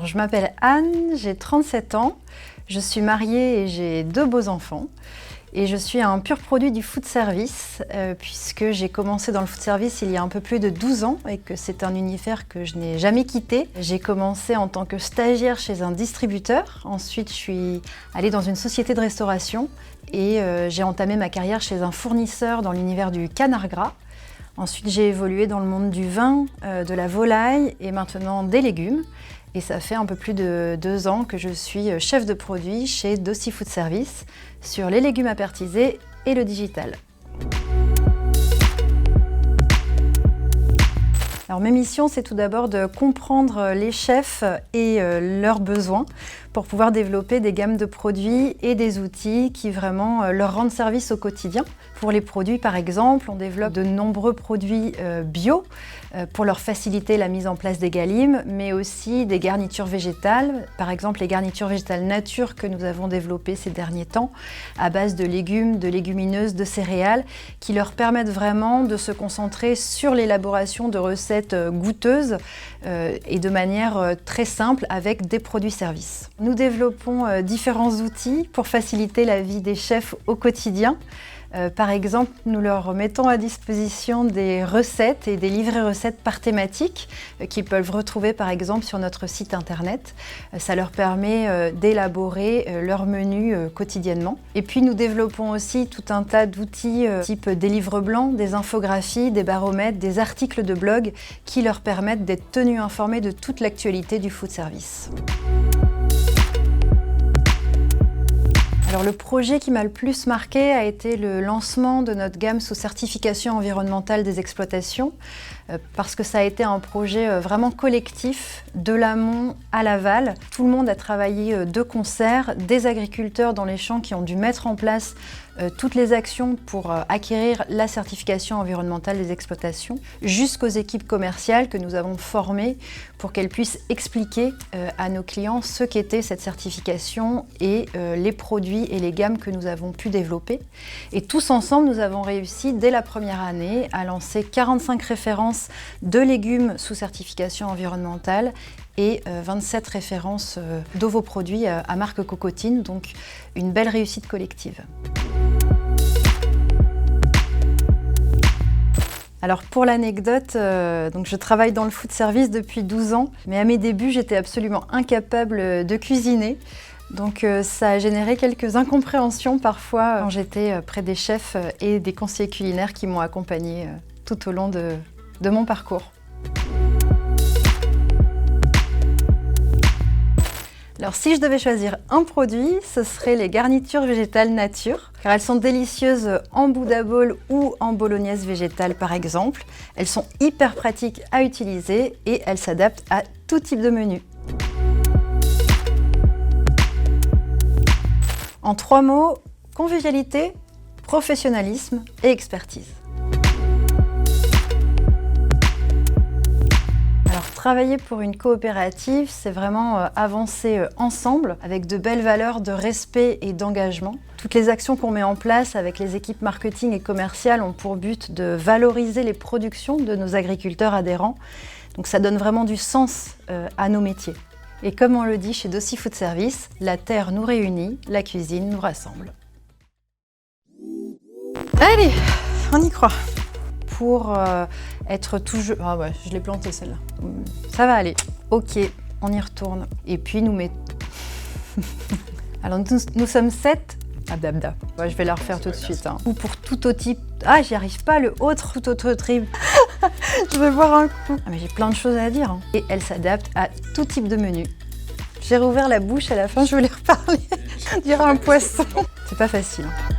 Alors, je m'appelle Anne, j'ai 37 ans, je suis mariée et j'ai 2 beaux enfants. Et je suis un pur produit du food service, puisque j'ai commencé dans le food service il y a un peu plus de 12 ans et que c'est un univers que je n'ai jamais quitté. J'ai commencé en tant que stagiaire chez un distributeur. Ensuite, je suis allée dans une société de restauration et j'ai entamé ma carrière chez un fournisseur dans l'univers du canard gras. Ensuite, j'ai évolué dans le monde du vin, de la volaille et maintenant des légumes. Et ça fait un peu plus de 2 ans que je suis chef de produit chez Dossi Food Service sur les légumes à pertiser et le digital. Alors mes missions, c'est tout d'abord de comprendre les chefs et leurs besoins pour pouvoir développer des gammes de produits et des outils qui vraiment leur rendent service au quotidien. Pour les produits, par exemple, on développe de nombreux produits bio pour leur faciliter la mise en place des galimes, mais aussi des garnitures végétales. Par exemple, les garnitures végétales nature que nous avons développées ces derniers temps à base de légumes, de légumineuses, de céréales qui leur permettent vraiment de se concentrer sur l'élaboration de recettes goûteuses et de manière très simple avec des produits services. Nous développons différents outils pour faciliter la vie des chefs au quotidien. Par exemple, nous leur mettons à disposition des recettes et des livrets recettes par thématique qu'ils peuvent retrouver par exemple sur notre site internet. Ça leur permet d'élaborer leur menu quotidiennement. Et puis nous développons aussi tout un tas d'outils type des livres blancs, des infographies, des baromètres, des articles de blog qui leur permettent d'être tenus informés de toute l'actualité du food service. Alors, le projet qui m'a le plus marqué a été le lancement de notre gamme sous certification environnementale des exploitations parce que ça a été un projet vraiment collectif, de l'amont à l'aval. Tout le monde a travaillé de concert, des agriculteurs dans les champs qui ont dû mettre en place toutes les actions pour acquérir la certification environnementale des exploitations, jusqu'aux équipes commerciales que nous avons formées pour qu'elles puissent expliquer à nos clients ce qu'était cette certification et les produits et les gammes que nous avons pu développer. Et tous ensemble, nous avons réussi dès la première année à lancer 45 références de légumes sous certification environnementale et 27 références d'ovoproduits à marque Cocotine, donc une belle réussite collective. Alors pour l'anecdote, donc je travaille dans le food service depuis 12 ans, mais à mes débuts, j'étais absolument incapable de cuisiner. Donc ça a généré quelques incompréhensions parfois quand j'étais près des chefs et des conseillers culinaires qui m'ont accompagnée tout au long de mon parcours. Alors si je devais choisir un produit, ce serait les garnitures végétales nature, car elles sont délicieuses en Buddha bowl ou en bolognaise végétale par exemple. Elles sont hyper pratiques à utiliser et elles s'adaptent à tout type de menu. En 3 mots, convivialité, professionnalisme et expertise. Travailler pour une coopérative, c'est vraiment avancer ensemble avec de belles valeurs de respect et d'engagement. Toutes les actions qu'on met en place avec les équipes marketing et commerciales ont pour but de valoriser les productions de nos agriculteurs adhérents. Donc ça donne vraiment du sens à nos métiers. Et comme on le dit chez Dossi Food Service, la terre nous réunit, la cuisine nous rassemble. Allez, on y croit. Pour être toujours... Ah ouais, je l'ai plantée celle-là. Ça va aller. Ok, on y retourne. Et puis nous mettons... Alors nous sommes 7. Abdabda. Ouais, je vais la refaire tout de suite. Hein. Ou pour tout autre type... Ah, j'y arrive pas, le autre, tout autre type. Je vais boire un coup. Ah, mais j'ai plein de choses à dire. Hein. Et elle s'adapte à tout type de menu. J'ai rouvert la bouche à la fin, je voulais reparler. Dire un poisson. C'est pas facile. Hein.